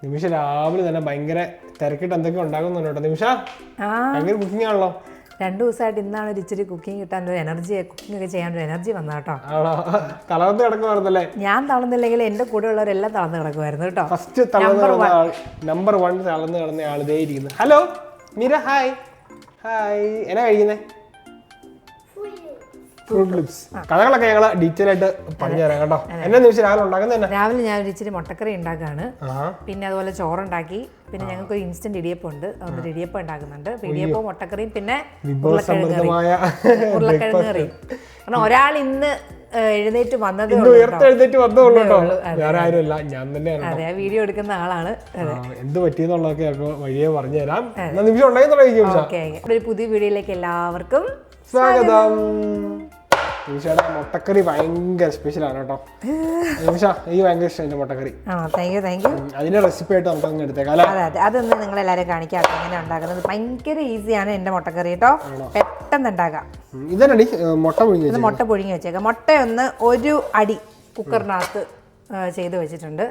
നിമിഷ രാവിലെ തന്നെ ഭയങ്കര തിരക്കിട്ട് എന്തൊക്കെ ഉണ്ടാക്കുന്നുണ്ട് കേട്ടോ. നിമിഷ ഭയങ്കര കുക്കിംഗ് ആണല്ലോ. 2 ദിവസമായിട്ട് ഇന്നാണ് ഒരു ഇച്ചിരി കുക്കിംഗ് കിട്ടാനൊരു എനർജി, കുക്കിംഗ് ഒക്കെ ചെയ്യാനൊരു എനർജി വന്ന കേട്ടോ. ആണോ? തളർന്ന് കിടക്കുവായിരുന്നല്ലേ? ഞാൻ തളർന്നില്ലെങ്കിൽ എന്റെ കൂടെ ഉള്ളവരെല്ലാം തളർന്ന് കിടക്കുമായിരുന്നു കേട്ടോ. ഫസ്റ്റ് നമ്പർ 1 തളർന്ന് കിടന്ന ആൾ ഇതേ ഇരിക്കുന്നു. Hello Meera, hi. ഹായ്, എന്നാ കഴിക്കുന്നേ? Fruit lips. കഥകളൊക്കെ ഞങ്ങൾ ഡീറ്റെയിൽ ആയിട്ട് പറഞ്ഞു തരാം കേട്ടോ. എന്നെ നിമിഷം രാവിലെ ഉണ്ടാക്കുന്നത് രാവിലെ ഞാൻ ഒരു ഇച്ചിരി മുട്ടക്കറി ഉണ്ടാക്കാണ്. പിന്നെ അതുപോലെ ചോറുണ്ടാക്കി. പിന്നെ ഞങ്ങൾക്ക് ഒരു ഇൻസ്റ്റന്റ് ഇടിയപ്പം ഉണ്ട്, അതുകൊണ്ട് ഇടിയപ്പം ഉണ്ടാക്കുന്നുണ്ട്. ഇടിയപ്പവും മുട്ടക്കറിയും പിന്നെ ഉരുളക്കിഴങ്ങ് കറിയും. കാരണം ഒരാൾ ഇന്ന് എഴുന്നേറ്റ് വന്നതേ വേറെ ആരുമല്ല, ഞാൻ തന്നെയാണ്. അതെ, വീഡിയോ എടുക്കുന്ന ആളാണ്. എന്ത് പറ്റിയെന്നുള്ളതൊക്കെ വഴിയെ പറഞ്ഞു തരാം. നിമിഷം ഉണ്ടായി. ഒരു പുതിയ വീഡിയോയിലേക്ക് എല്ലാവർക്കും സ്വാഗതം. നിമിഷയുടെ മുട്ടക്കറി ഭയങ്കര സ്പെഷ്യലാണ് കേട്ടോ. നിമിഷ ഈ ഭയങ്കര ഇഷ്ടം മുട്ടക്കറി. അതിന്റെ റെസിപ്പി ആയിട്ട് നമുക്ക് അങ്ങ് എടുത്തേക്കാം. അതെ, അതൊന്ന് നിങ്ങൾ എല്ലാവരും കാണിക്കാം എങ്ങനെ ഉണ്ടാക്കുന്നത്. ഭയങ്കര ഈസിയാണ് എന്റെ മുട്ടക്കറി കേട്ടോ, പെട്ടെന്ന് ഉണ്ടാക്കാം. ഇതന്നെ മുട്ട പുഴുങ്ങി വെച്ചേക്കാം. മുട്ടയൊന്ന് ഒരു അടി കുക്കറിനകത്ത് ചെയ്ത് വെച്ചിട്ടുണ്ട്.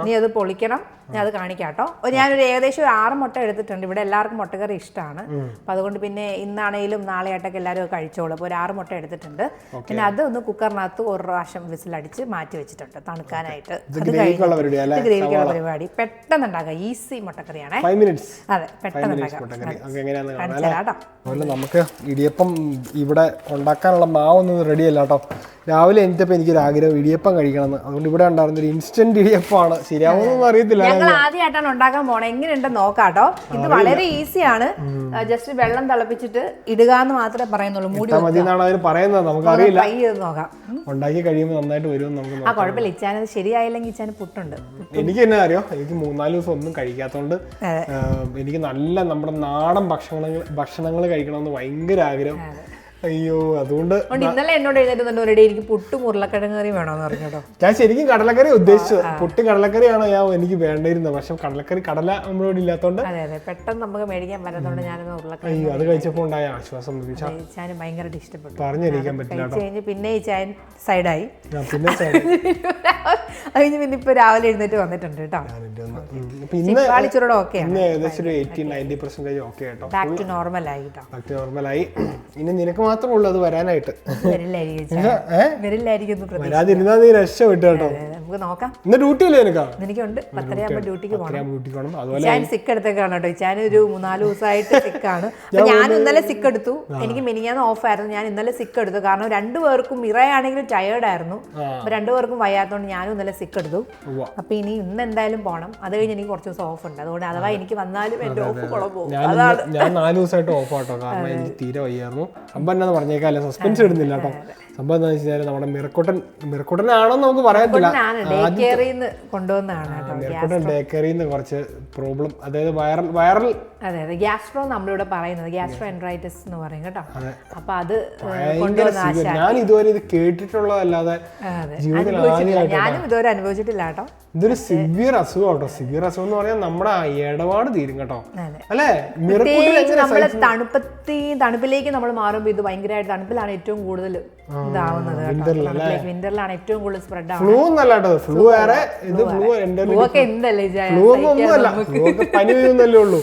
നീ അത് പൊളിക്കണം, ഞാൻ അത് കാണിക്കാം കേട്ടോ. ഞാനൊരു ഏകദേശം 6 മുട്ട എടുത്തിട്ടുണ്ട്. ഇവിടെ എല്ലാവർക്കും മുട്ടക്കറി ഇഷ്ടമാണ്. അപ്പം അതുകൊണ്ട് പിന്നെ ഇന്നാണേലും നാളെ ആയിട്ടൊക്കെ എല്ലാവരും കഴിച്ചോളൂ. അപ്പോൾ ഒരു 6 മുട്ട എടുത്തിട്ടുണ്ട്. പിന്നെ അത് ഒന്ന് കുക്കറിനകത്ത് ഒരു പ്രാവശ്യം വിസിലടിച്ച് മാറ്റി വെച്ചിട്ടുണ്ട് തണുക്കാനായിട്ട്. അത് കഴിഞ്ഞ് ഗ്രേവിക്കുള്ള പരിപാടി പെട്ടെന്ന് ഉണ്ടാക്കാം. ഈസി മുട്ടക്കറിയാണ്. അതെ, പെട്ടെന്ന് ഉണ്ടാക്കാം. നമുക്ക് ഇടിയപ്പം ഇവിടെ ഉണ്ടാക്കാനുള്ള മാവൊന്നും റെഡി അല്ല കേട്ടോ. രാവിലെ എനിക്കപ്പോൾ എനിക്കൊരു ആഗ്രഹം ഇടിയപ്പം കഴിക്കണമെന്ന്. അതുകൊണ്ട് ഇവിടെ ഉണ്ടായിരുന്ന ഒരു ഇൻസ്റ്റന്റ് ഇടിയപ്പമാണ്. ശരിയാവുന്നൊന്നും അറിയത്തില്ല. ഞങ്ങൾ ആദ്യമായിട്ടാണ് ഉണ്ടാക്കാൻ പോണേ. എങ്ങനെയുണ്ടെന്ന് നോക്കാട്ടോ. ഇത് വളരെ ഈസിയാണ്. ജസ്റ്റ് വെള്ളം തിളപ്പിച്ചിട്ട് ഇടുക എന്ന് മാത്രമേ പറയുന്നുള്ളൂ. മൂടി മതിയെന്നാണ് അവർ പറയുന്നത്. നമുക്കറിയില്ല. ട്രൈ ചെയ്ത് നോക്കാം. ഉണ്ടാക്കി കഴിയുമ്പോൾ നന്നായിട്ട് വരുമെന്ന് നമുക്ക്. കുഴപ്പമില്ല. ഇച്ചാനത് ശരിയായില്ലെങ്കിൽ ഇച്ചാന് പുട്ടുണ്ട്. എനിക്ക് എന്നാ അറിയോ, എനിക്ക് 3-4 ദിവസം ഒന്നും കഴിക്കാത്തതുകൊണ്ട് എനിക്ക് നല്ല നമ്മുടെ നാടൻ ഭക്ഷണങ്ങൾ കഴിക്കണമെന്ന് ഭയങ്കര ആഗ്രഹം. അയ്യോ, അതുകൊണ്ട് ഇന്നലെ എന്നോട് എഴുന്നേറ്റുന്നുണ്ട് എനിക്ക് പുട്ടും ഉരുളക്കിഴങ്ങ് കറിയും വേണമെന്ന് പറഞ്ഞോ. ഞാൻ ശരിക്കും കടലക്കറി ഉദ്ദേശിച്ചത്. പുട്ടും കടലക്കറിയാണ് ഞാൻ എനിക്ക് വേണ്ടിയിരുന്നത്. പക്ഷെ കടല നമ്മളോട് ഇല്ലാത്തോണ്ട് പെട്ടെന്ന് നമുക്ക് മേടിക്കാൻ പറ്റാത്തോണ്ട് ഞാനൊന്ന് ഉരുളക്കിഴങ്ങ്. അയ്യോ, അത് കഴിച്ചപ്പോൾ ഉണ്ടായ ആശ്വാസം ചാന് ഭയങ്കരമായിട്ട് ഇഷ്ടപ്പെട്ടു. പറഞ്ഞിരിക്കാൻ പറ്റില്ല. പിന്നെ ഈ ചാൻ സൈഡായി. പിന്നെ പിന്നെ ഇപ്പൊ രാവിലെ എഴുന്നേറ്റ് വന്നിട്ടുണ്ട് കേട്ടോ. ഏകദേശം 80-90% ഓക്കെ കേട്ടോ. ബാക്ക് ടു നോർമൽ ആയി കേട്ടോ. ബാക്ക് ടു നോർമലായി. ഇനി നിനക്ക് മാത്രമേ ഉള്ളൂ അത് വരാനായിട്ട്. വരാതിരുന്നാ നീ രക്ഷപ്പെട്ടു കേട്ടോ. നമുക്ക് നോക്കാം. ഇന്ന് ഡ്യൂട്ടി അല്ലേ നിനക്ക്? എനിക്കുണ്ട്. 10:30 ഡ്യൂട്ടിക്ക് പോകണം. അതുപോലെ ഞാൻ സിക്ക് എടുത്തേക്കാണ് കേട്ടോ. ഞാൻ ഒരു 3-4 ദിവസമായിട്ട് സിക്കാണ്. ഞാൻ ഇന്നലെ സിക്ക് എടുത്തു. എനിക്ക് മിനിഞ്ഞാന്ന് ഓഫ് ആയിരുന്നു. ഞാൻ ഇന്നലെ സിക്ക് എടുത്തു. കാരണം 2 പേർക്കും മിറയാണെങ്കിലും ടയേർഡ് ആയിരുന്നു. അപ്പൊ 2 പേർക്കും വയ്യാത്തോണ്ട് ഞാനും ഇന്നലെ സിക്ക് എടുത്തു. അപ്പൊ ഇനി ഇന്ന് എന്തായാലും പോകണം. അത് കഴിഞ്ഞ് എനിക്ക് കുറച്ച് ദിവസം ഓഫ് ഉണ്ട്. അതുകൊണ്ട് അഥവാ എനിക്ക് വന്നാലും എന്റെ ഓഫ് കുളമ്പോ. ഞാൻ 4 ദിവസമായിട്ട് ഓഫ് ആട്ടോ. കാരണം എനിക്ക് തീരെ വയ്യായിരുന്നു. സംഭവം എന്നാന്ന് പറഞ്ഞേക്കാല്ലേ, സസ്പെൻസ് ഇടുന്നില്ല കേട്ടോ. സംഭവം എന്താ വെച്ചാൽ നമ്മുടെ മിറക്കുട്ടനാണോന്ന് നമുക്ക് പറയാൻ കൊണ്ടുവന്നാണ്. ഡേക്കറിന്ന് കുറച്ച് പ്രോബ്ലം, അതായത് വൈറൽ അതെ ഗ്യാസ്ട്രോ നമ്മളിവിടെ പറയുന്നത് ഗ്യാസ്ട്രോ എൻട്രൈറ്റിസ് എന്ന് പറയും കേട്ടോ. അപ്പൊ അത് ഞാൻ ഇതുവരെ ഇത് കേട്ടിട്ടുള്ളതല്ലാതെ ഞാനും ഇതുവരെ അനുഭവിച്ചിട്ടില്ല കേട്ടോ. ഇതൊരു സിവിയർ അസുഖം കേട്ടോ. സിവിയർ അസുഖം എന്ന് പറഞ്ഞാൽ നമ്മുടെ ഇടപാട് തീരും കേട്ടോ. അല്ലേ? നമ്മള് തണുപ്പിലേക്ക് നമ്മൾ മാറുമ്പോ ഇത് ഭയങ്കരമായിട്ട് തണുപ്പിലാണ് ഏറ്റവും കൂടുതൽ ഇതാവുന്നത്. വിന്ററിലാണ് ഏറ്റവും കൂടുതൽ സ്പ്രെഡ് ആവുന്നത്. ഫ്ലൂ എന്നല്ല കേട്ടോ. ഫ്ലൂ വേറെ, ഇത് ഫ്ലൂ പനി വരുന്നല്ലേ ഉള്ളൂ.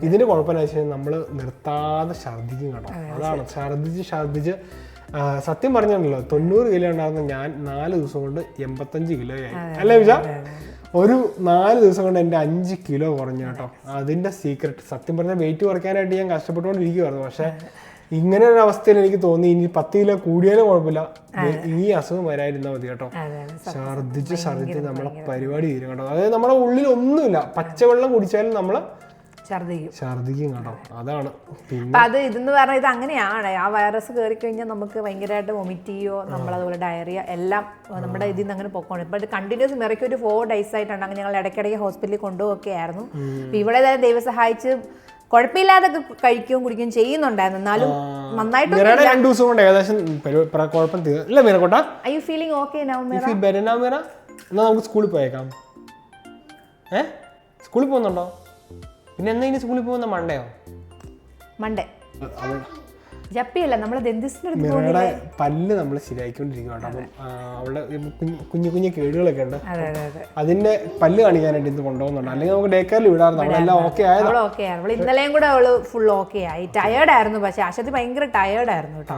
ഇതിന് കുഴപ്പമെന്ന് വെച്ചാൽ നമ്മള് നിർത്താതെ ഛർദിക്കും കേട്ടോ. അതാണ് ഛർദിച്ച് സത്യം പറഞ്ഞല്ലോ 90 കിലോ ഉണ്ടായിരുന്ന ഞാൻ 4 ദിവസം കൊണ്ട് 85 കിലോ ആയി. അല്ലേ വിജ? ഒരു 4 ദിവസം കൊണ്ട് എൻ്റെ 5 കിലോ കുറഞ്ഞു കേട്ടോ. അതിന്റെ സീക്രട്ട് സത്യം പറഞ്ഞാൽ വെയിറ്റ് കുറയ്ക്കാനായിട്ട് ഞാൻ കഷ്ടപ്പെട്ടുകൊണ്ടിരിക്കുവായിരുന്നു. പക്ഷെ ഇങ്ങനെ ഒരു അവസ്ഥയിൽ എനിക്ക് തോന്നി ഇനി 10 കിലോ കൂടിയാലും കുഴപ്പമില്ല, ഈ അസുഖം വരാതിരുന്നാൽ മതി കേട്ടോ. ഛർദിച്ച് നമ്മളെ പരിപാടി തീരും കേട്ടോ. അതായത് നമ്മുടെ ഉള്ളിൽ ഒന്നുമില്ല, പച്ചവെള്ളം കുടിച്ചാലും നമ്മള് ഛർദിക്കും കേട്ടോ. അതാണ്. പിന്നെ അത് ഇതെന്ന് പറഞ്ഞാൽ ഇത് അങ്ങനെയാണ്. ആ വൈറസ് കയറി കഴിഞ്ഞാൽ നമുക്ക് ഭയങ്കരമായിട്ട് വൊമിറ്റ് ചെയ്യോ, നമ്മളതുപോലെ ഡയറിയ എല്ലാം നമ്മുടെ ഇതിൽ നിന്ന് അങ്ങനെ പൊക്കോണം. ഇപ്പൊ കണ്ടിന്യൂസ് മിറയ്ക്ക് ഒരു 4 days ആയിട്ടുണ്ട്. അങ്ങനെ ഞങ്ങൾ ഇടയ്ക്കിടയ്ക്ക് ഹോസ്പിറ്റലിൽ കൊണ്ടുപോകൊക്കെ ആയിരുന്നു. അപ്പൊ ഇവിടെ ദൈവം സഹായിച്ച് കുഴപ്പമില്ലാതെ കഴിക്കുകയും കുടിക്കുകയും ചെയ്യുന്നുണ്ടായിരുന്നു. എന്നാലും നന്നായിട്ട് 2 ദിവസം കൊണ്ട് ഏകദേശം കുഴപ്പം തീർന്നില്ല. I you feeling okay now? എന്നാ നമുക്ക് സ്കൂളിൽ പോയേക്കാം. സ്കൂളിൽ പോകുന്നുണ്ടോ? പിന്നെ എന്നാ ഇനി സ്കൂളിൽ പോകുന്ന മൺഡേ ജപ്പിയല്ല, നമ്മള് ദന്തിസ്റ്റിന്റെ അടുത്ത് മിറയുടെ പല്ല് നമ്മൾ ശരിയായിക്കൊണ്ടിരിക്കും കേട്ടോ. അപ്പം അവളുടെ കുഞ്ഞു കുഞ്ഞു കേടുകളൊക്കെ ഉണ്ട്. അതിന്റെ പല്ല് കാണിക്കാനായിട്ട് ഇന്ന് കൊണ്ടുപോകുന്നുണ്ട്. അല്ലെങ്കിൽ നമുക്ക് ഡേ കെയറിൽ വിടാറുണ്ട്. അവളെല്ലാം ഓക്കെ ആയത്. ഓക്കെ ആയിരുന്നു. ഇന്നലെയും കൂടെ അവള് ഫുൾ ഓക്കെ ആയി. ടയേർഡായിരുന്നു, പക്ഷെ അശ്വതി ഭയങ്കര ടയേർഡായിരുന്നു കേട്ടോ.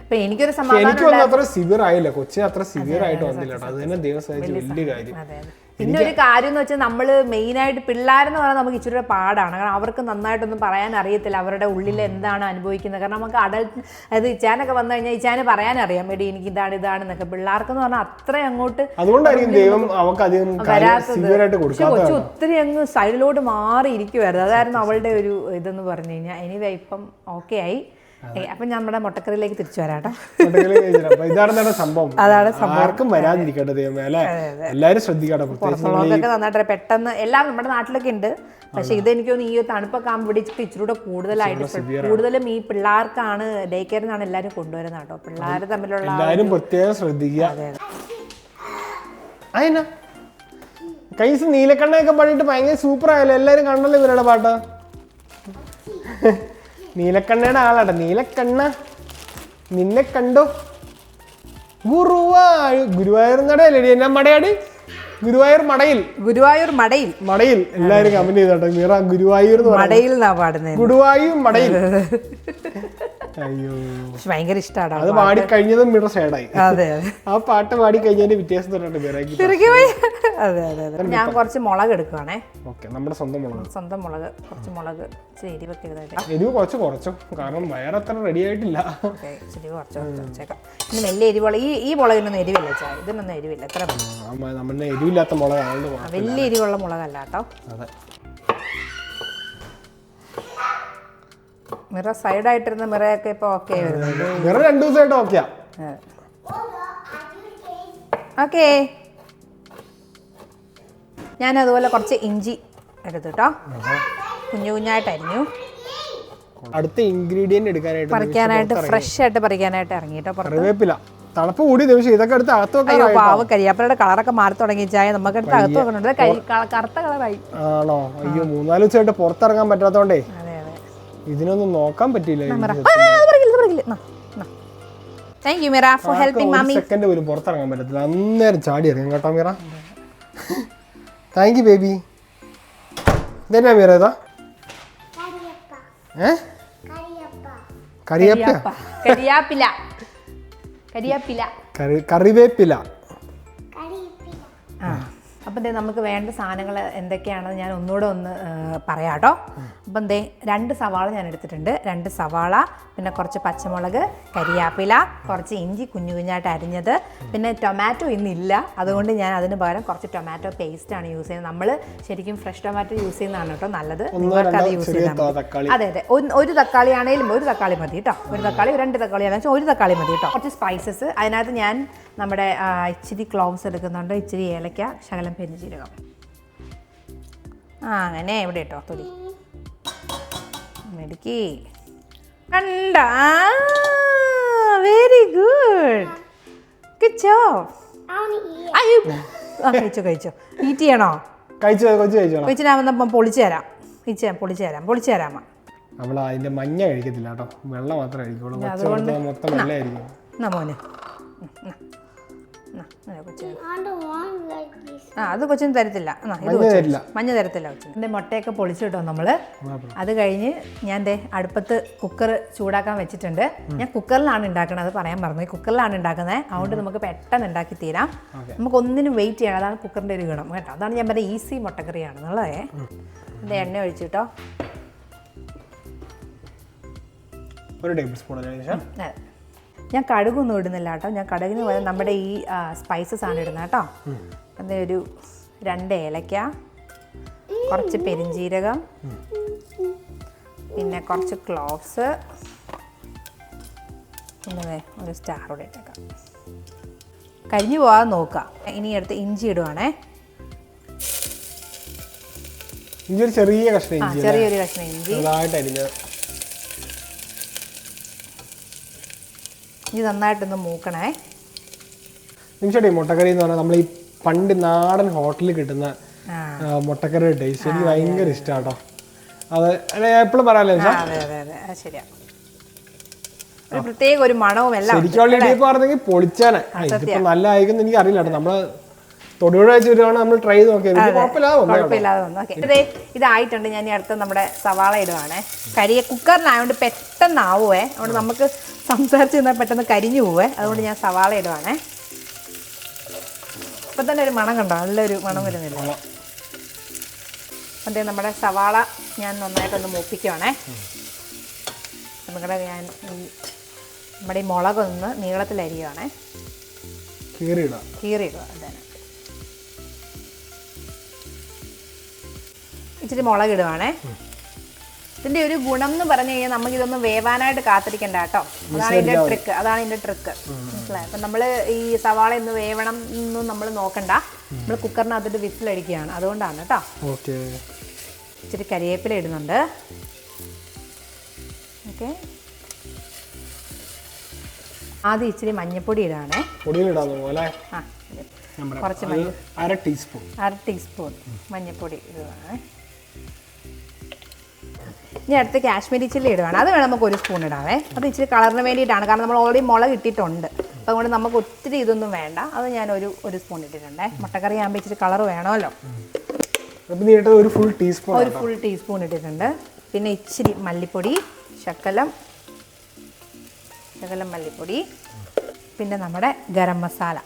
അപ്പൊ എനിക്കൊരു സമാധാനം. എനിക്കൊന്നും അത്ര സിവിയർ ആയില്ല, കൊച്ചിന് അത്ര സിവിയർ ആയിട്ട് വന്നില്ല കേട്ടോ. അത് തന്നെ ദൈവം സഹായിച്ച വലിയ കാര്യം. പിന്നെ ഒരു കാര്യം എന്ന് വെച്ചാൽ നമ്മള് മെയിനായിട്ട് പിള്ളേരെന്ന് പറഞ്ഞാൽ നമുക്ക് ഇച്ചിരി പാടാണ്. കാരണം അവർക്ക് നന്നായിട്ടൊന്നും പറയാൻ അറിയത്തില്ല അവരുടെ ഉള്ളിൽ എന്താണ് അനുഭവിക്കുന്നത്. കാരണം നമുക്ക് അഡൽട്ട്, അതായത് ഇച്ചാനൊക്കെ വന്നു കഴിഞ്ഞാൽ ഇച്ചാന് പറയാനറിയാം, എടി എനിക്ക് ഇതാണെന്നൊക്കെ. പിള്ളേർക്കെന്ന് പറഞ്ഞാൽ അത്ര അങ്ങോട്ട് വരാത്തത്. പക്ഷെ കൊച്ചു ഒത്തിരി അങ്ങ് സൈഡിലോട്ട് മാറി ഇരിക്കുമായിരുന്നു. അതായിരുന്നു അവളുടെ ഒരു ഇതെന്ന് പറഞ്ഞു കഴിഞ്ഞാൽ. എനിവേ ഇപ്പം ഓക്കെ ആയി. അപ്പൊ നമ്മുടെ മുട്ടക്കറിയിലേക്ക് തിരിച്ചു വരാട്ടോ. ഇതാണ് സംഭവം. അതാണ് ആർക്കും വരാതിരിക്കട്ടെ എല്ലാവരും ശ്രദ്ധിക്കട്ടെ. പുറത്തുള്ളവർക്കൊക്കെ നന്നായിട്ട് പെട്ടെന്ന് എല്ലാം നമ്മുടെ നാട്ടിലൊക്കെ ഉണ്ട്. പക്ഷെ ഇതെനിക്ക് തോന്നുന്നു ഈ തണുപ്പൊക്കെ ആകുമ്പോൾ ഇച്ചിരി കൂടെ കൂടുതലായിട്ട്, കൂടുതലും ഈ പിള്ളേർക്കാണ്, ഡേ കെയറിനാണ് എല്ലാവരും കൊണ്ടുവരുന്നത് കേട്ടോ. പിള്ളേർ തമ്മിലുള്ള എല്ലാവരും പ്രത്യേകം ശ്രദ്ധിക്കുക. അതിനാ കൈസ് നീലക്കണ്ണയൊക്കെ പാടിയിട്ട് ഭയങ്കര സൂപ്പർ ആയല്ലോ. എല്ലാരും കണ്ടല്ലോ ഇവരുടെ പാട്ട്. നീലക്കണ്ണയുടെ ആളാട്ടെ. നീലക്കണ്ണ നിന്നെ കണ്ടോ? ഗുരുവായൂർ നടയല്ലേ എന്നാ മടയാടി? ഗുരുവായൂർ മടയിൽ എല്ലാരും കമന്റ് ചെയ്തോട്ടെ. മീറ ഗുരുവായൂർ മടയിൽ പാടുന്നത്. ഗുരുവായൂർ മടയിൽ. അയ്യോ ഭയങ്കര ഇഷ്ടമാണ് അത് പാടി കഴിഞ്ഞതും മീറ സൈഡായി. ആ പാട്ട് പാടി കഴിഞ്ഞതിന്റെ വ്യത്യാസം തൊട്ടുണ്ട് മീറയ്ക്ക്. ഞാൻ കുറച്ച് മുളക് എടുക്കുവാണേ. നമ്മുടെ സ്വന്തം മുളക് കുറച്ച് മുളക് എരിവൊക്കെ എരിവ് കുറച്ചു കാരണം വയറത്ര റെഡി ആയിട്ടില്ല. ഇനി വലിയ എരിവുള്ള ഈ മുളകിനൊന്നും എരിവില്ല, ഇതിനൊന്നും എരിവില്ല. എത്ര നമ്മുടെ എരിവില്ലാത്ത മുളക്, വലിയ എരിവുള്ള മുളകല്ല കേട്ടോ. മിറ സൈഡായിട്ടിരുന്ന മിറയൊക്കെ ഇപ്പൊ ഓക്കെ വരുന്നുണ്ട്. മിറ 2 ദിവസമായിട്ട് ഓക്കെയാ. ഓക്കേ, ഞാൻ അതുപോലെ കുറച്ച് ഇഞ്ചി എടുത്തിട്ടോ, കുഞ്ഞു കുഞ്ഞായിട്ട് അരിഞ്ഞു. അടുത്ത ഇൻഗ്രീഡിയന്റ് പറിക്കാനായിട്ട് ഫ്രഷ് ആയിട്ട് പറിക്കാനായിട്ട് ഇറങ്ങിട്ടോ. കറിവേപ്പില തണുപ്പ് കൂടി ദിവസം ഇതൊക്കെ എടുത്ത് അകത്ത് വെക്കാം. പാവ കരിയാപ്പിലയുടെ കളറൊക്കെ മാറി തുടങ്ങി ചായ നമുക്ക് എടുത്ത് അകത്ത് വെക്കണുണ്ട്. കറുത്ത കളറായി. ആണോ? അയ്യോ 3-4 ദിവസമായിട്ട് പുറത്തിറങ്ങാൻ പറ്റാത്തോണ്ടേ ഇതിനൊന്നും നോക്കാൻ പറ്റില്ല. സെക്കൻഡ് പോലും പുറത്തിറങ്ങാൻ പറ്റത്തില്ല. അന്നേരം ചാടി ഇറങ്ങും കേട്ടോ മീറ. Thank you baby. ഇതെന്നാ മീറ? ഇതാ കറിവേപ്പില. അപ്പം ദേ നമുക്ക് വേണ്ട സാധനങ്ങൾ എന്തൊക്കെയാണെന്ന് ഞാൻ ഒന്നുകൂടെ പറയാം കേട്ടോ. അപ്പം ദേ 2 സവാള ഞാൻ എടുത്തിട്ടുണ്ട്. 2 സവാള, പിന്നെ കുറച്ച് പച്ചമുളക്, കരിയാപ്പില, കുറച്ച് ഇഞ്ചി കുഞ്ഞു കുഞ്ഞായിട്ട് അരിഞ്ഞത്, പിന്നെ ടൊമാറ്റോ ഇന്നില്ല. അതുകൊണ്ട് ഞാൻ അതിന് പകരം കുറച്ച് ടൊമാറ്റോ പേസ്റ്റാണ് യൂസ് ചെയ്യുന്നത്. നമ്മൾ ശരിക്കും ഫ്രഷ് ടൊമാറ്റോ യൂസ് ചെയ്യുന്നതാണ് കേട്ടോ നല്ലത്. നിങ്ങൾക്ക് അത് യൂസ് ചെയ്താൽ അതെ. ഒരു തക്കാളി ആണെങ്കിലും 1 തക്കാളി മതി കേട്ടോ. 1 തക്കാളി 2 തക്കാളി ആണെന്ന് വെച്ചാൽ 1 തക്കാളി മതി കേട്ടോ. കുറച്ച് സ്പൈസസ് അതിനകത്ത് ഞാൻ നമ്മുടെ ഇച്ചിരി ക്ലോവ്സ് എടുക്കുന്നുണ്ട്, ഇച്ചിരി ഏലക്ക, ശകലം പെരുംജീരകം. അങ്ങനെ ഇവിടെ ഇട്ടോ തൊലി മെടുക്കി കണ്ട. Very good, good job. കഴിച്ചോ. ഈറ്റ് ചെയ്യണോ? കഴിച്ചിനാവുന്നപ്പം പൊളിച്ചു തരാം. അവൾ അതിന്റെ മഞ്ഞ കഴിക്കത്തില്ല കേട്ടോ, വെള്ളം മാത്രമേ കഴിക്കുള്ളൂ. മൊത്തം വെള്ളമായിരിക്കും. എന്നാ മോന് അത് കൊച്ചിന് തരത്തില്ല. മഞ്ഞ തരത്തില്ല കൊച്ചിന്. എൻ്റെ മുട്ടയൊക്കെ പൊളിച്ചു കിട്ടോ നമ്മള്. അത് കഴിഞ്ഞ് ഞാൻ അടുപ്പത്ത് കുക്കർ ചൂടാക്കാൻ വെച്ചിട്ടുണ്ട്. ഞാൻ കുക്കറിലാണ് ഉണ്ടാക്കുന്നത്, അത് പറയാൻ പറഞ്ഞു. കുക്കറിലാണ് ഉണ്ടാക്കുന്നത്, അതുകൊണ്ട് നമുക്ക് പെട്ടെന്ന് ഉണ്ടാക്കി തീരാം. നമുക്ക് ഒന്നിനും വെയിറ്റ് ചെയ്യണം. അതാണ് കുക്കറിൻ്റെ ഒരു ഗുണം കേട്ടോ. അതാണ് ഞാൻ പറഞ്ഞ ഈസി മുട്ടക്കറിയാണെന്നുള്ളതേ. എൻ്റെ എണ്ണ ഒഴിച്ചിട്ടോ. 1 ടേബിൾ സ്പൂൺ. ഞാൻ കടുകൊന്നും ഇടുന്നില്ല കേട്ടോ. ഞാൻ കടുകിന് പകരം നമ്മുടെ ഈ സ്പൈസസ് ആണ് ഇടുന്നത് കേട്ടോ. ഒരു 2 ഏലക്ക, കുറച്ച് പെരുംജീരകം, പിന്നെ കുറച്ച് ക്ലോവ്സ്, പിന്നെ ഒരു സ്റ്റാർ കൂടെ ഇട്ടേക്കാം. കരിഞ്ഞു പോകാതെ നോക്കുക. ഇനി എടുത്ത് ഇഞ്ചി ഇടുവാണേ. ചെറിയൊരു കഷ്ണം ഇഞ്ചി. ഇത് നന്നായിട്ടൊന്ന് മൂക്കണേ. നിമിഷട്ടെ, മുട്ടക്കറി എന്ന് പറഞ്ഞാൽ നമ്മൾ ഈ പണ്ട് നാടൻ ഹോട്ടലിൽ കിട്ടുന്ന മുട്ടക്കറിയുടെ ടേസ്റ്റ് എനിക്ക് ഭയങ്കര ഇഷ്ടമാട്ടോ. അത് എപ്പോഴും പറയാമല്ലോ. ശരിയാ. ഒരു പ്രത്യേക ഒരു മണവും എല്ലാം ശരിക്കുള്ള ഇടിയപ്പം പറഞ്ഞെങ്കിൽ പൊളിച്ചാനെ ഇതിപ്പോ നല്ല ആയിരിക്കും എനിക്ക് അറിയില്ല കേട്ടോ. നമ്മള് തൊടുപുഴ വെച്ച് വരുവാണ് നമ്മൾ ട്രൈ ചെയ്ത് നോക്കിയത് കുഴപ്പമില്ലാതെ വന്നു. ഓക്കെ, ഇതായിട്ടുണ്ട്. ഞാൻ ഈ അടുത്ത് നമ്മുടെ സവാള ഇടുവാണേ. കുക്കറിലായതുകൊണ്ട് പെട്ടെന്ന് ആവുമേ, അതുകൊണ്ട് നമുക്ക് സംസാരിച്ച് നിന്നാൽ പെട്ടെന്ന് കരിഞ്ഞു പോവേ. അതുകൊണ്ട് ഞാൻ സവാള ഇടുവാണേ. ഇപ്പം തന്നെ ഒരു മണം കണ്ടോ, നല്ലൊരു മണം വരുന്നില്ല. അതേ നമ്മുടെ സവാള ഞാൻ നന്നായിട്ടൊന്ന് മൂപ്പിക്കുവാണേ. നമ്മുടെ ഞാൻ നമ്മുടെ ഈ മുളകൊന്ന് നീളത്തിലരിയുവാണേ. കീറിയിടുക. അതെ, ഇച്ചിരി മുളകിടുവാണേ. ഇതിൻ്റെ ഒരു ഗുണം എന്ന് പറഞ്ഞു കഴിഞ്ഞാൽ നമുക്കിതൊന്നും വേവാനായിട്ട് കാത്തിരിക്കണ്ട കേട്ടോ. അതാണ് ഇതിൻ്റെ ട്രിക്ക്. മനസ്സിലായി? അപ്പം നമ്മൾ ഈ സവാള ഒന്ന് വേവണം എന്നും നമ്മൾ നോക്കണ്ട. നമ്മൾ കുക്കറിനകത്തിട്ട് വിസിലടിക്കുകയാണ്, അതുകൊണ്ടാണ് കേട്ടോ. ഇച്ചിരി കരിവേപ്പില ഇടുന്നുണ്ട്. ഓക്കെ, ആദ്യം ഇച്ചിരി മഞ്ഞൾപ്പൊടി ഇടാണേ. കുറച്ച് അര ടീസ്പൂൺ മഞ്ഞൾപ്പൊടി ഇടുവാണേ. ഇനി അടുത്ത് കാശ്മീരി ചില്ലി ഇടുവാണ്. അത് വേണം നമുക്ക് 1 സ്പൂൺ ഇടാവേ. അത് ഇച്ചിരി കളറിന് വേണ്ടിയിട്ടാണ്, കാരണം നമ്മൾ ഓൾറെഡി മുളക് ഇട്ടിട്ടുണ്ട്. അതുകൊണ്ട് നമുക്ക് ഒത്തിരി ഇതൊന്നും വേണ്ട. അത് ഞാൻ ഒരു സ്പൂൺ ഇട്ടിട്ടുണ്ടേ. മുട്ടക്കറി ആകുമ്പോൾ ഇച്ചിരി കളർ വേണമല്ലോ. ഒരു ഫുൾ ടീസ്പൂൺ ഇട്ടിട്ടുണ്ട്. പിന്നെ ഇച്ചിരി മല്ലിപ്പൊടി, ശകലം മല്ലിപ്പൊടി. പിന്നെ നമ്മുടെ ഗരം മസാല.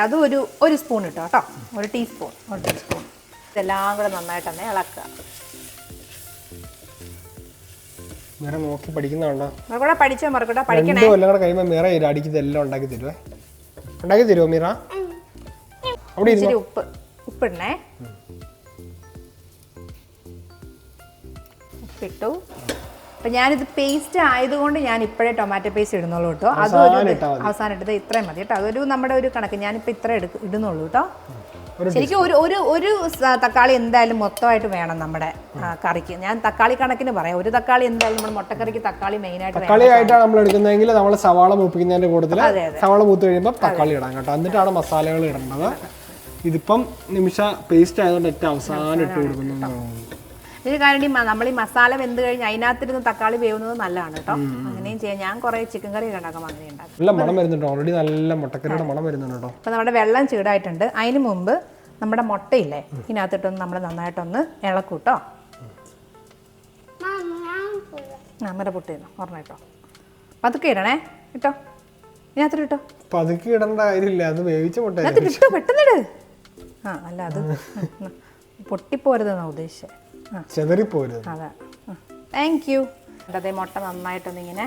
അത് ഒരു സ്പൂൺ ഇട്ടോ കേട്ടോ. ഒരു ടീസ്പൂൺ. ഇതെല്ലാം കൂടെ നന്നായിട്ട് തന്നെ ഇളക്കുക. നോക്കി പഠിക്കുന്നതാണോ? പഠിക്കണേ. ഇച്ചിരി ഉപ്പിടണേ. ഉപ്പിട്ടു. അപ്പം ഞാനിത് പേസ്റ്റ് ആയതുകൊണ്ട് ഞാൻ ഇപ്പോഴേ ടൊമാറ്റോ പേസ്റ്റ് ഇടുന്നുള്ളൂ കേട്ടോ. അതൊരു അവസാനം ഇട്ടത് ഇത്രയും മതി കേട്ടോ. അതൊരു നമ്മുടെ ഒരു കണക്ക്. ഞാനിപ്പോൾ ഇത്ര ഇടുന്നുള്ളൂ കേട്ടോ. ശരിക്കും ഒരു തക്കാളി എന്തായാലും മൊത്തമായിട്ട് വേണം നമ്മുടെ കറിക്ക്. ഞാൻ തക്കാളി കണക്കിന് പറയാം. ഒരു തക്കാളി എന്തായാലും നമ്മുടെ മുട്ടക്കറിക്ക് തക്കാളി മെയിനായിട്ട് തക്കാളിയായിട്ടാണ് നമ്മൾ എടുക്കുന്നതെങ്കിൽ നമ്മൾ സവാള മൂപ്പിക്കുന്നതിന്റെ കൂട്ടത്തിൽ സവാള മൂത്ത് കഴിയുമ്പോൾ തക്കാളി ഇടാം കേട്ടോ. എന്നിട്ടാണ് മസാലകൾ ഇടേണ്ടത്. ഇതിപ്പം നിമിഷ പേസ്റ്റ് ആയതുകൊണ്ട് ഏറ്റവും അവസാനം ഇട്ട് കൊടുക്കുന്നു. ഇതിന് കാരണം നമ്മൾ ഈ മസാല വെന്ത് കഴിഞ്ഞ് അതിനകത്തിരുന്ന് തക്കാളി വേവുന്നത് നല്ലതാണ് കേട്ടോ. അങ്ങനെയും ചെയ്യാം. ഞാൻ കുറേ ചിക്കൻ കറി ഉണ്ടാക്കും, അങ്ങനെ ഉണ്ടാക്കും. നല്ല മണം വരുന്നുണ്ട്. ഓൾറെഡി നല്ല മുട്ടക്കറിയുടെ മണം വരുന്നുണ്ട് കേട്ടോ. അപ്പോൾ നമ്മുടെ വെള്ളം ചൂടായിട്ടുണ്ട്. അതിന് മുമ്പ് നമ്മുടെ മുട്ടയില്ലേ, ഇതിനകത്തിട്ടൊന്ന് നമ്മൾ നന്നായിട്ടൊന്ന് ഇളക്കൂട്ടോ. നമ്മുടെ പൊട്ടിയിരുന്നു ഓർമ്മ കേട്ടോ. പതുക്കെ ഇടണേ കേട്ടോ. ഇതിനകത്തിട്ട് ഇട്ടോ. പതുക്കെ ഇടേണ്ട കാര്യമില്ല, അത് വേവിച്ച മുട്ട കിട്ടോ. പെട്ടെന്നിട്. അല്ല അത് പൊട്ടിപ്പോരുതെന്നാ ഉദ്ദേശിച്ചത്. അതെ, താങ്ക് യു. അതേ മുട്ട നന്നായിട്ടൊന്നിങ്ങനെ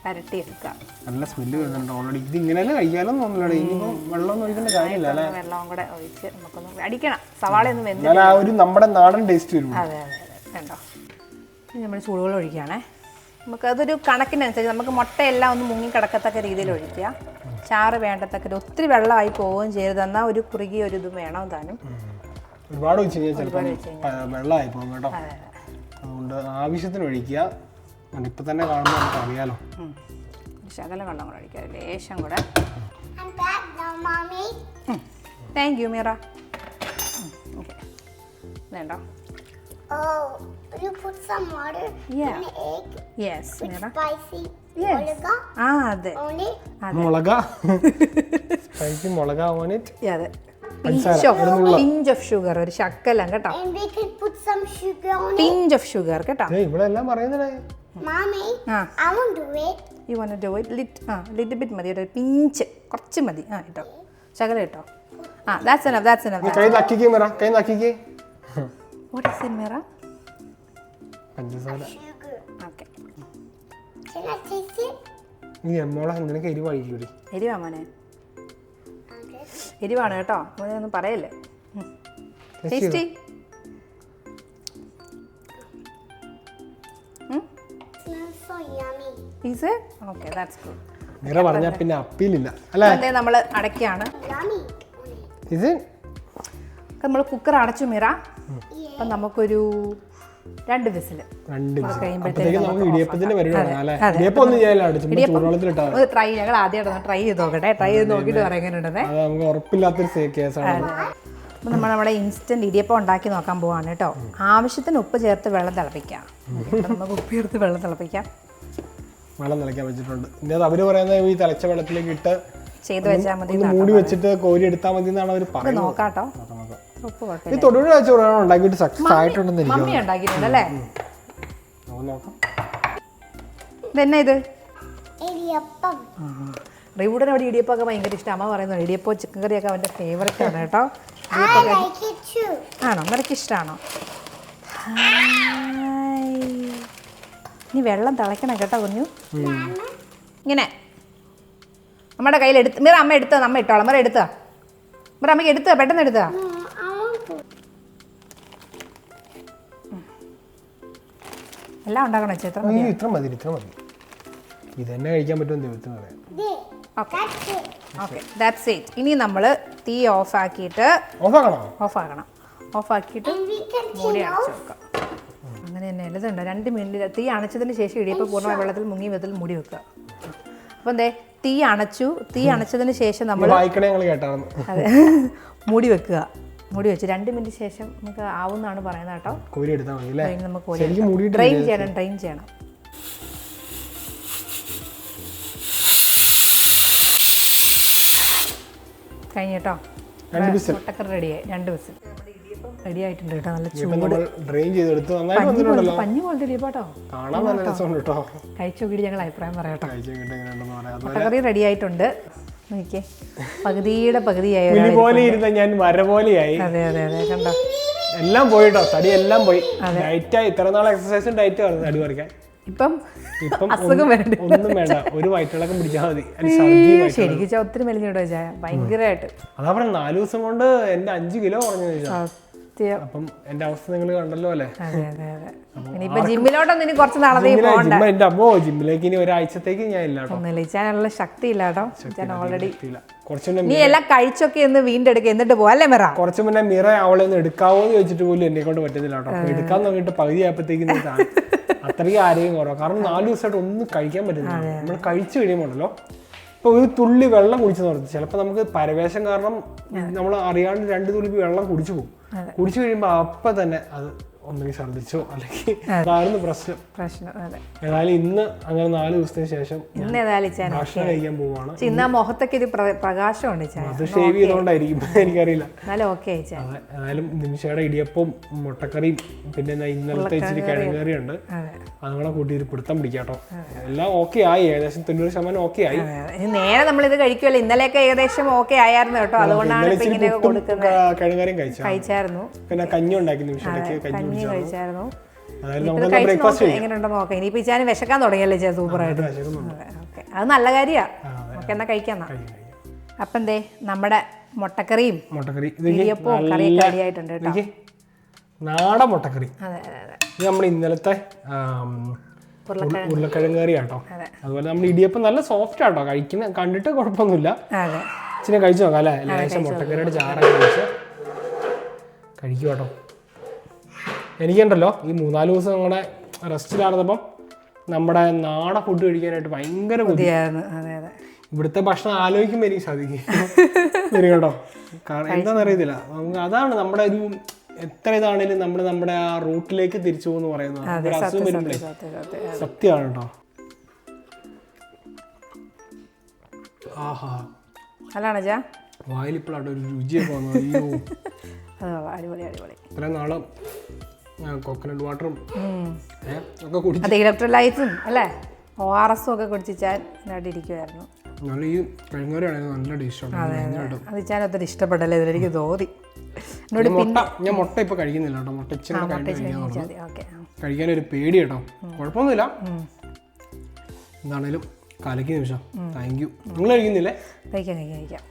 പരട്ടി എടുക്കാം. നല്ല സ്മെല്ല് വരുന്നുണ്ട് ഓൾറെഡി. ഇത് ഇങ്ങനെയല്ലേ കഴിക്കാനും തോന്നില്ല. ഇനിയിപ്പം വെള്ളം ഒഴിക്കേണ്ട കാര്യമില്ല. വെള്ളം കൂടെ ഒഴിച്ച് നമുക്കൊന്ന് അടിക്കണം. സവാള ഒന്ന് വെന്ത് ഒരു നമ്മുടെ നാടൻ ടേസ്റ്റ് വരും. അതെ വേണ്ടോ. നമ്മൾ ചൂടുവെള്ളം ഒഴിക്കുകയാണേ. നമുക്കതൊരു കണക്കിനനുസരിച്ച് നമുക്ക് മുട്ടയെല്ലാം ഒന്ന് മുങ്ങി കിടക്കത്തക്ക രീതിയിൽ ഒഴിക്കുക. ചാറ് വേണ്ടത്തക്ക ഒത്തിരി വെള്ളമായി പോവുകയും ചെയ്യരുത്. എന്നാൽ ഒരു കുറുകിയ ഒരു ഇതും വേണം താനും. ഒരുപാട് ഒഴിച്ച് കഴിഞ്ഞാൽ ചിലപ്പോൾ വെള്ളമായി പോകും കേട്ടോ. അതുകൊണ്ട് ആവശ്യത്തിന് ഒഴിക്കുക. ഇപ്പം തന്നെ കാണുമ്പോൾ നമുക്ക് അറിയാലോ. ശകലം വെള്ളം കൂടെ ഒഴിക്കുക, ലേശം കൂടെ. Thank you Meera. ഓക്കെ, വേണ്ടോ? അതെ pinch of sugar, ഒരു ശകലം കേട്ടോ. Pinch of sugar കേട്ടോ. ഇവളെല്ലാം പറയുന്നേ. Mommy, I want to do it. You want to do it? Little bit മതി, ഒരു പിഞ്ച് കുറച്ച് മതി. കേട്ടോ, ശകലം കേട്ടോ. That's enough. കൈ നക്കിക്കേ മിറ, കൈ നക്കിക്കേ. What is it, Mira? പഞ്ചസാര. Okay. Can I taste it? നീ അമ്മോളെ നിനക്ക് എരിവ് കഴിക്കൂടി. എരിവാ മോനെ, എരിവാണ് കേട്ടോ. ഒന്നും പറയല്ലേ. Tasty. Smells so yummy. Is it? Okay, that's good. മിറ പറഞ്ഞാ പിന്നെ അപ്പീലില്ല അല്ലേ? അതേ നമ്മൾ അടയ്ക്കാണ്. Yummy. ഇത് നമ്മൾ കുക്കർ അടച്ചു മിറ. അപ്പം നമുക്കൊരു 2 വിസിൽ ട്രൈ. ഞങ്ങൾ ആദ്യമായിട്ട് ട്രൈ ചെയ്ത് നോക്കട്ടെ. ട്രൈ ചെയ്ത് നോക്കിയിട്ട് പറയാനുണ്ടെന്നേ. ഉറപ്പില്ലാത്തൊരു കേസാണ്. അപ്പോൾ നമ്മൾ നമ്മുടെ ഇൻസ്റ്റൻറ്റ് ഇടിയപ്പം ഉണ്ടാക്കി നോക്കാൻ പോവാണ് കേട്ടോ. ആവശ്യത്തിന് ഉപ്പ് ചേർത്ത് വെള്ളം തിളപ്പിക്കാം. നമുക്ക് ഉപ്പ് ചേർത്ത് വെള്ളം തിളപ്പിക്കാം. വെള്ളം തിളയ്ക്കാൻ വെച്ചിട്ടുണ്ട്. ഇനി അത് അവര് പറയുന്നത് ഈ തിളച്ച വെള്ളത്തിലേക്ക് ഇട്ട് ചെയ്ത് വെച്ചാൽ മതി. മൂടി വെച്ചിട്ട് കോരി എടുത്താൽ മതി എന്നാണ് അവർ പറയുന്നത്. നോക്കാട്ടോ. ഉപ്പ് കുഴപ്പമില്ല. ഈ തൊടുപുഴ വെച്ച് ഉണ്ടാക്കിയിട്ട് സക്സസ് ആയിട്ടുണ്ടെന്ന് എനിക്ക് മമ്മി ഉണ്ടാക്കിയിട്ടുണ്ട് അല്ലേ? നോക്കാം. ഇതെന്നാ ഇത്? ഇടിയപ്പം. റിവൂഡിന് അവിടെ ഇടിയപ്പമൊക്കെ ഭയങ്കര ഇഷ്ടം. അമ്മ പറയുന്നു ഇടിയപ്പോ ചിക്കൻ കറിയൊക്കെ അവൻ്റെ ഫേവറേറ്റ് ആണ് കേട്ടോ. I like it too. ആണോ? നിനക്ക് ഇഷ്ടമാണോ? ഇനി വെള്ളം തിളയ്ക്കണം കേട്ടോ കുഞ്ഞു. ഇങ്ങനെ നമ്മുടെ കയ്യിൽ എടുത്ത് മിറ അമ്മ എടുത്തോ, അമ്മ ഇട്ടോളാം. മിറ എടുത്താ, മിറ അമ്മയ്ക്ക് എടുത്താ, പെട്ടെന്ന് എടുത്താ. I want to. എല്ലാം ഉണ്ടാക്കണം ചേട്ടാ. ഇത്ര മതി, ഇത്ര മതി. ഇത് തന്നെ കഴിക്കാൻ പറ്റുമെന്ന് ദൈവത്തിന് പറയാം. That's it. Okay, that's it. ഇനി നമ്മൾ തീ ഓഫാക്കിയിട്ട് ഓഫാക്കണം. ഓഫാക്കിയിട്ട് And we can മൂടി turn അടച്ചു off. വെക്കാം. അങ്ങനെ തന്നെ എഴുതുണ്ട്. 2 മിനിറ്റ് തീ അണച്ചതിന് ശേഷം ഇടിയപ്പം പൂർണ്ണമായ വെള്ളത്തിൽ മുങ്ങി വെള്ളത്തിൽ മൂടി വെക്കുക. അപ്പം എന്തേ തീ അണച്ചു. തീ അണച്ചതിന് ശേഷം നമ്മൾ അതെ മൂടി വെക്കുക. മൂടി വെച്ച് 2 മിനിറ്റ് ശേഷം നമുക്ക് ആവുമെന്നാണ് പറയുന്നത് കേട്ടോ. നമുക്ക് ഡ്രെയിൻ ചെയ്യണം. കഴിഞ്ഞു കേട്ടോ. മുട്ടക്കറി റെഡിയായി. 2 വിസിൽ. റെഡി ആയിട്ടുണ്ട് കേട്ടോ. നല്ല ചൂട് പഞ്ഞു പോലത്തെ ഇടിയപ്പാട്ടോ. കഴിച്ചു നോക്കിയിട്ട് ഞങ്ങൾ അഭിപ്രായം പറയാട്ടോ. മുട്ടക്കറി റെഡി ആയിട്ടുണ്ട്. നോക്കിയേ, പകുതിയുടെ പകുതിയായി. അതെ അതെ അതെ, കണ്ടോ എല്ലാം പോയിട്ടോ. തടി എല്ലാം പോയി. ഇത്ര നാൾ എക്സസൈസും ഡയറ്റ് ആണ് തടി കുറയ്ക്കാൻ. ഇപ്പം അസുഖം വരണ്ട, ഒന്നും വേണ്ട, ഒരു വയറ്റിളക്കം പിടിച്ചാൽ മതി. ശരിക്കും ഒത്തിരി മെലിഞ്ഞിട്ടോ ചായ ഭയങ്കരമായിട്ട്. അതാ പറഞ്ഞ 4 ദിവസം കൊണ്ട് എന്റെ 5 കിലോ കുറഞ്ഞു. അപ്പം എന്റെ അവസ്ഥ നിങ്ങൾ കണ്ടല്ലോ അല്ലേ. ജിമ്മിലോട്ടൊന്നും ഇനി കുറച്ച് നാളെ എന്റെ അമ്മോ, ജിമ്മിലേക്ക് ഇനി ഒരാഴ്ചത്തേക്ക് ഞാൻ ഇല്ല കേട്ടോ. ഒന്നില്ല, ശക്തി ഇല്ല കേട്ടോ. ഓൾറെഡി നീ എല്ലാം കഴിച്ചൊക്കെ ഒന്ന് വീണ്ടെടുക്കുക, എന്നിട്ട് പോവല്ലേ മിറ. കുറച്ച് മുന്നേ മിറ അവളെ ഒന്ന് എടുക്കാവോ എന്ന് ചോദിച്ചിട്ട് പോലും എന്നെ കൊണ്ട് പറ്റുന്നില്ല കേട്ടോ. എടുക്കാൻ നോക്കിയിട്ട് പകുതി ആയപ്പോഴത്തേക്കും അത്രയും ആരോഗ്യം കുറവാണ്. കാരണം 4 ദിവസമായിട്ട് ഒന്നും കഴിക്കാൻ പറ്റുന്നില്ല. നമ്മൾ കഴിച്ചു കഴിയുമ്പോണ്ടല്ലോ, ഇപ്പൊ ഒരു തുള്ളി വെള്ളം കുടിച്ചു നിർത്തി ചിലപ്പോൾ നമുക്ക് പരവേശം കാരണം നമ്മൾ അറിയാണ്ട് 2 തുള്ളി വെള്ളം കുടിച്ചു പോകും. കുടിച്ചു കഴിയുമ്പോൾ അപ്പം തന്നെ അത് ഒന്നെങ്കിൽ ഛർദ്ദിച്ചോ അല്ലെങ്കിൽ അതായിരുന്നു പ്രശ്നം. ഏതായാലും ഇന്ന് അങ്ങനെ 4 ദിവസത്തിന് ശേഷം ഭക്ഷണം കഴിക്കാൻ പോവാണ്. ഇന്ന് മുഖത്തൊക്കെ ഒരു പ്രകാശമുണ്ട്. അത് ഷേവ് ചെയ്തോണ്ടായിരിക്കും, എനിക്കറിയില്ല. ഏതായാലും നിമിഷയുടെ ഇടിയപ്പവും മുട്ടക്കറിയും പിന്നെ ഇന്നലത്തെ ഇച്ചിരി കിഴങ്ങറി ഉണ്ട്, അതുങ്ങളെ കൂട്ടി ഒരു പിടുത്തം പിടിക്കാട്ടോ. എല്ലാം ഓക്കെ ആയി, ഏകദേശം 90% ഓക്കെ ആയി. നേരെ നമ്മളിത് കഴിക്കുമല്ലോ. ഇന്നലെയൊക്കെ ഏകദേശം ഓക്കെ ആയിരുന്നു കേട്ടോ. അതുകൊണ്ടാണ് കിഴങ്ങറിയും കഴിച്ചായിരുന്നു. പിന്നെ കഞ്ഞി ഉണ്ടാക്കി നിമിഷയ്ക്ക് കഞ്ഞി കഴിച്ചായിരുന്നു. എങ്ങനെയുണ്ടെന്ന് നോക്കാം. ഇനിയിപ്പോ ഇച്ചാനും വിശക്കാൻ തുടങ്ങിയല്ലേ ചേ, സൂപ്പറായിട്ട്. അത് നല്ല കാര്യമാണ്. എന്നാ കഴിക്കാം. അപ്പൊ എന്തേ നമ്മുടെ മുട്ടക്കറിയും ഇടിയപ്പവും കറിയൊക്കെ റെഡിയായിട്ടുണ്ട് കേട്ടോ. നാടൻ മുട്ടക്കറി. ഇത് നമ്മുടെ ഇന്നലത്തെ ഉരുളക്കിഴങ്ങ് കറി ആട്ടോ. അതുപോലെ നമ്മുടെ ഇടിയപ്പം നല്ല സോഫ്റ്റ് ആട്ടോ. കഴിക്കുന്ന കണ്ടിട്ട് കുഴപ്പമൊന്നുമില്ല. ഇച്ചിരി കഴിച്ചു നോക്കാം അല്ലേ. ലേശം മുട്ടക്കറിയുടെ ചാറൊക്കെ കഴിച്ച് കഴിക്കും കേട്ടോ. എനിക്കുണ്ടല്ലോ ഈ 3-4 ദിവസം നമ്മുടെ റെസ്റ്റിലായിരുന്നപ്പം നമ്മുടെ നാടൻ ഫുഡ് കഴിക്കാനായിട്ട് ഭയങ്കര ബുദ്ധിയായിരുന്നു. ഇവിടുത്തെ ഭക്ഷണം ആലോചിക്കുമ്പോൾ എനിക്ക് സാധിക്കും കേട്ടോ. കാരണം എന്താണെന്നറിയത്തില്ല, നമുക്ക് അതാണ് നമ്മുടെ ഒരു എത്ര ഇതാണേലും നമ്മൾ നമ്മുടെ ആ റൂട്ടിലേക്ക് തിരിച്ചു പോകുന്നു പറയുന്നത്. അസുഖം വരുമ്പോഴേ സത്യമാണ് കേട്ടോ. ആഹാ, വായിലിപ്പോഴാട്ടോ ഒരു രുചിയൊക്കെ വന്നു. അയ്യോ, ഇത്രയും നാളും കോക്കനട്ട് വാട്ടറും ഒക്കെ കുടിച്ചു, ഇലക്ട്രോലൈറ്റ്സും അല്ലേ ORS ഒക്കെ കുടിച്ചാൽ ഇരിക്കുമായിരുന്നു. നല്ല ഈ കിഴങ്ങറിയാണെങ്കിൽ നല്ല ടേസ്റ്റാണ്. അത് ഇച്ചാൻ ഒത്തിരി ഇഷ്ടപ്പെടല്ലേ, ഇതിലെനിക്ക് തോന്നി. ഞാൻ മുട്ട ഇപ്പൊ കഴിക്കുന്നില്ല കേട്ടോ. മുട്ട ഇച്ചിരി കഴിക്കാനൊരു പേടി കേട്ടോ. കുഴപ്പമൊന്നുമില്ല. എന്താണേലും കലക്കി നിമിഷം. Thank you. നിങ്ങൾ കഴിക്കുന്നില്ലേ? കഴിക്കാം.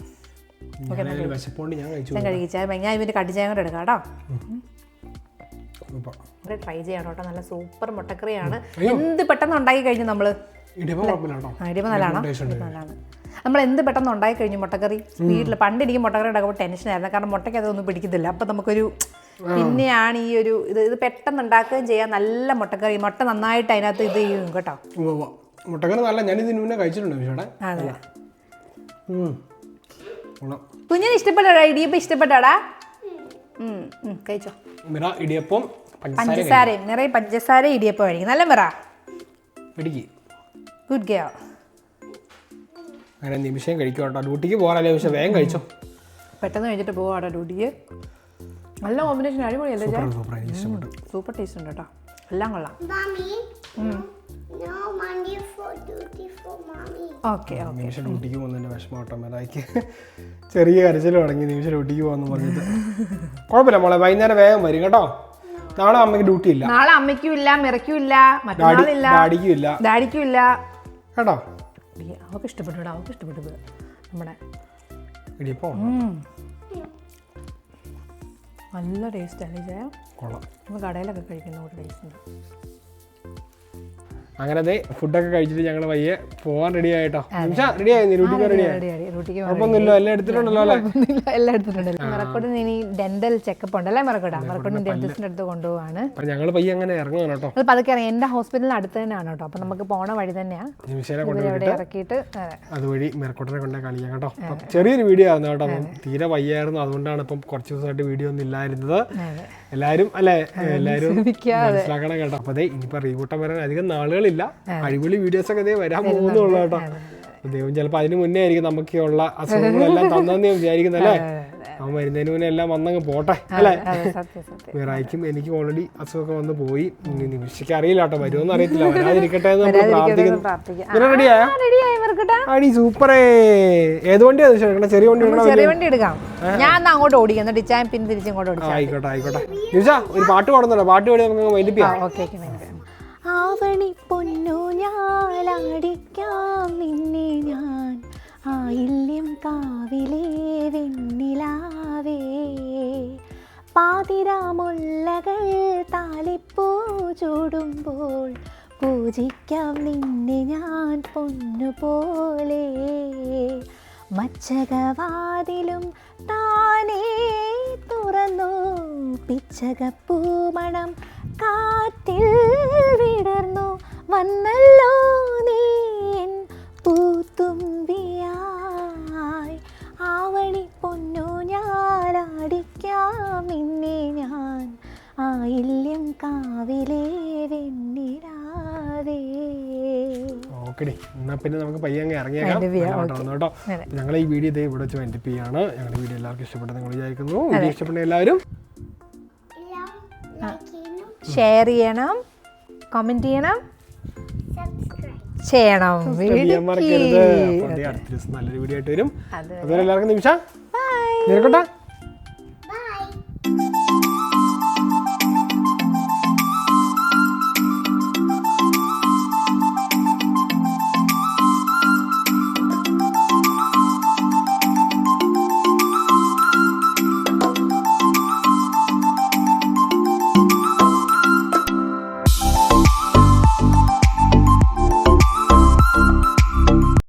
വിശപ്പോണ്ട് ഞാൻ കഴിച്ചു. ഞാൻ ഇതിന്റെ കട്ടിച്ചായ കൂടെ എടുക്കാം കേട്ടോ. ട്രൈ ചെയ്യണം കേട്ടോ. നല്ല സൂപ്പർ മുട്ടക്കറിയാണ്. എന്ത് പെട്ടെന്ന് ഉണ്ടാക്കി കഴിഞ്ഞു നമ്മള്. ഇടിയപ്പം നല്ലതാണ്. നമ്മൾ എന്ത് പെട്ടെന്ന് ഉണ്ടാക്കി കഴിഞ്ഞു മുട്ടക്കറി. വീട്ടിൽ പണ്ട് എനിക്ക് മുട്ടക്കറി ഉണ്ടാക്കുമ്പോൾ ടെൻഷനായിരുന്നു. കാരണം മുട്ടയ്ക്ക് അതൊന്നും പിടിക്കത്തില്ല. അപ്പം നമുക്കൊരു പിന്നെയാണ് ഈ ഒരു ഇത് പെട്ടെന്ന് ഉണ്ടാക്കുകയും ചെയ്യാൻ. നല്ല മുട്ടക്കറി, മുട്ട നന്നായിട്ട് അതിനകത്ത് ഇത് ചെയ്യും കേട്ടോ. മുട്ടക്കറി നല്ല ഞാൻ ഇതിന് മുന്നേ കഴിച്ചിട്ടുണ്ട്. കുഞ്ഞിന് ഇഷ്ടപ്പെട്ടാടാ ഇടിയപ്പം? ഇഷ്ടപ്പെട്ടാടാ? കഴിച്ചോ. മിറ ഇടിയപ്പം പഞ്ചസാരയും നിറയെ പഞ്ചസാര ഇടിയപ്പം കഴിക്കും. നല്ല മിറ. ഇടിക്ക്. Good girl. അങ്ങനെ നിമിഷം കഴിക്കും കേട്ടോ. ഡ്യൂട്ടിക്ക് പോകാനല്ലേ നിമിഷം വേഗം കഴിച്ചോ. പെട്ടെന്ന് കഴിച്ചിട്ട് പോവാട്ടോ ഡ്യൂട്ടിക്ക്. നല്ല കോമ്പിനേഷൻ അടിപൊളിയല്ലേ? സൂപ്പർ ടേസ്റ്റ് ഉണ്ട് കേട്ടോ. എല്ലാം കൊള്ളാം. ഓക്കെ നിമിഷം ഡ്യൂട്ടിക്ക് പോകുന്നതിന്റെ വിഷമം കേട്ടോ മിറായിക്ക്. ചെറിയ കരച്ചിൽ തുടങ്ങി നിമിഷം ഡ്യൂട്ടിക്ക് പോകുന്ന പറഞ്ഞിട്ട്. കുഴപ്പമില്ല മോളെ, വൈകുന്നേരം വേഗം വരും കേട്ടോ. നാളെ അമ്മയ്ക്ക് ഡ്യൂട്ടി ഇല്ല. നാളെ അമ്മയ്ക്കും ഇല്ല, മിറയ്ക്കും ഇല്ല, മറ്റന്നാളില്ല, ഡാഡിക്കും ഇല്ല കേട്ടോ. അവർക്ക് ഇഷ്ടപ്പെട്ടു. അവർക്ക് ഇഷ്ടപ്പെട്ടു നമ്മുടെ ഇടിയപ്പം. നല്ല ടേസ്റ്റ് അല്ലേ ചായ? കൊള്ളാം. നമ്മൾ കടയിലൊക്കെ കഴിക്കുന്ന ഒരു ടേസ്റ്റ് ഉണ്ട്. അങ്ങനെ അതെ ഫുഡൊക്കെ കഴിച്ചിട്ട് ഞങ്ങൾ വയ്യെ പോവാൻ റെഡി ആയിട്ടോ. റെഡിയായി കുഴപ്പമൊന്നുമില്ല. എല്ലാം എടുത്തിട്ടുണ്ടല്ലോ അല്ലേ? എല്ലാം എടുത്തിട്ടുണ്ടല്ലോ. മറക്കോട്ടിന് ഇനി ഡെന്റൽ ചെക്കപ്പ് ഉണ്ടല്ലേ? മറക്കോട്ടിന് ഡെന്റിസ്റ്റിന്റെ അടുത്ത് കൊണ്ടുപോവാണ്. ഞങ്ങൾ പയ്യെ അങ്ങനെ ഇറങ്ങുകയാണ് കേട്ടോ. അത് പതുക്കെ ഇറങ്ങി. എന്റെ ഹോസ്പിറ്റലിന് അടുത്ത് തന്നെയാണ് കേട്ടോ. അപ്പൊ നമുക്ക് പോണ വഴി തന്നെയാണ്. ഇറക്കിയിട്ട് അതുവഴി മെറക്കോട്ടിനെ കൊണ്ടേ കളിക്കാം കേട്ടോ. ചെറിയൊരു വീഡിയോ ആയിരുന്നു കേട്ടോ. തീരെ വയ്യായിരുന്നു, അതുകൊണ്ടാണ് ഇപ്പം കുറച്ച് ദിവസമായിട്ട് വീഡിയോ ഒന്നും ഇല്ലായിരുന്നത്. എല്ലാരും അല്ലെ, എല്ലാരും മനസ്സിലാക്കണം കേട്ടോ. അപ്പൊ അതെ ഇനിയിപ്പോ റീബൂട്ടം വരാൻ അധികം നാളുകളില്ല. അടിപൊളി വീഡിയോസ് ഒക്കെ വരാൻ പോകുന്നുള്ളൂ കേട്ടോ. ദൈവം ചിലപ്പോ അതിന് മുന്നേ ആയിരിക്കും നമുക്കുള്ള അസുഖങ്ങളെല്ലാം തന്നെന്ന് വിചാരിക്കുന്നല്ലേ. അവൻ വരുന്നതിന് മുന്നേ എല്ലാം വന്നങ്ങ് പോട്ടെ അല്ലേ? മിറായിക്കും എനിക്കും ഓൾറെഡി അസുഖമൊക്കെ വന്ന് പോയി. നിമിഷയ്ക്ക് അറിയില്ല കേട്ടോ, വരുമെന്ന് അറിയത്തില്ല. വരാതിരിക്കട്ടെ എന്ന് നമ്മൾ പ്രാർത്ഥിക്കുന്നു. റെഡിയായോ? അടി സൂപ്പറേ. ഏത് വണ്ടിയാണ്? ചെറിയ വണ്ടി എടുക്കാം. ഞാൻ അങ്ങോട്ട് ഓടിക്കാം, പിന്നെ തിരിച്ചിങ്ങോട്ട് ഓടിക്കാം. ആയിക്കോട്ടെ ആയിക്കോട്ടെ. നിമിഷ ഒരു പാട്ട് പാടുന്നുണ്ടോ? പാട്ട് പാടി നമുക്ക് വൈകിപ്പിക്കാം. ആവണി പൊന്നു ഞാലടിക്കാം നിന്നെ ഞാൻ, ആയില്യം കാവിലേ വെണ്ണിലാവേ, പാതിരാമുല്ലകൾ താലിപ്പൂ ചൂടുമ്പോൾ പൂജിക്കാം നിന്നെ ഞാൻ പൊന്നുപോലെ, മച്ചകവാതിലും താനേ തുറന്നു, പിച്ചകപ്പൂമണം കാറ്റിൽ വിടർന്നു, വന്നല്ലോ നീ എൻ പൂത്തുമ്പിയായി, ആവണി പൊന്നു ഞാലടിക്കാം നിന്നെ ഞാൻ, ആയില്യം കാവിലേ വെണ്ണിലാവേ. ഓക്കെടി, എന്നാ പിന്നെ നമുക്ക് പയ്യെ അങ്ങ് ഇറങ്ങിയേക്കാം കേട്ടോ. ഞങ്ങൾ ഈ വീഡിയോ ഇതേ ഇവിടെ വെച്ച് വൈൻഡപ്പ് ചെയ്യാണ്. ഞങ്ങളുടെ വീഡിയോ എല്ലാവർക്കും ഇഷ്ടപ്പെട്ടെന്ന് നിങ്ങൾ വിചാരിക്കുന്നു. വീഡിയോ ഇഷ്ടപ്പെട്ട എല്ലാവരും ഷെയർ ചെയ്യണം, കമന്റ് ചെയ്യണം, ചെയ്യണം. മറക്കരുത്. അടുത്ത ദിവസം നല്ലൊരു വീഡിയോ ആയിട്ട് വരും. അതുപോലെ എല്ലാവർക്കും നിമിഷ Bye.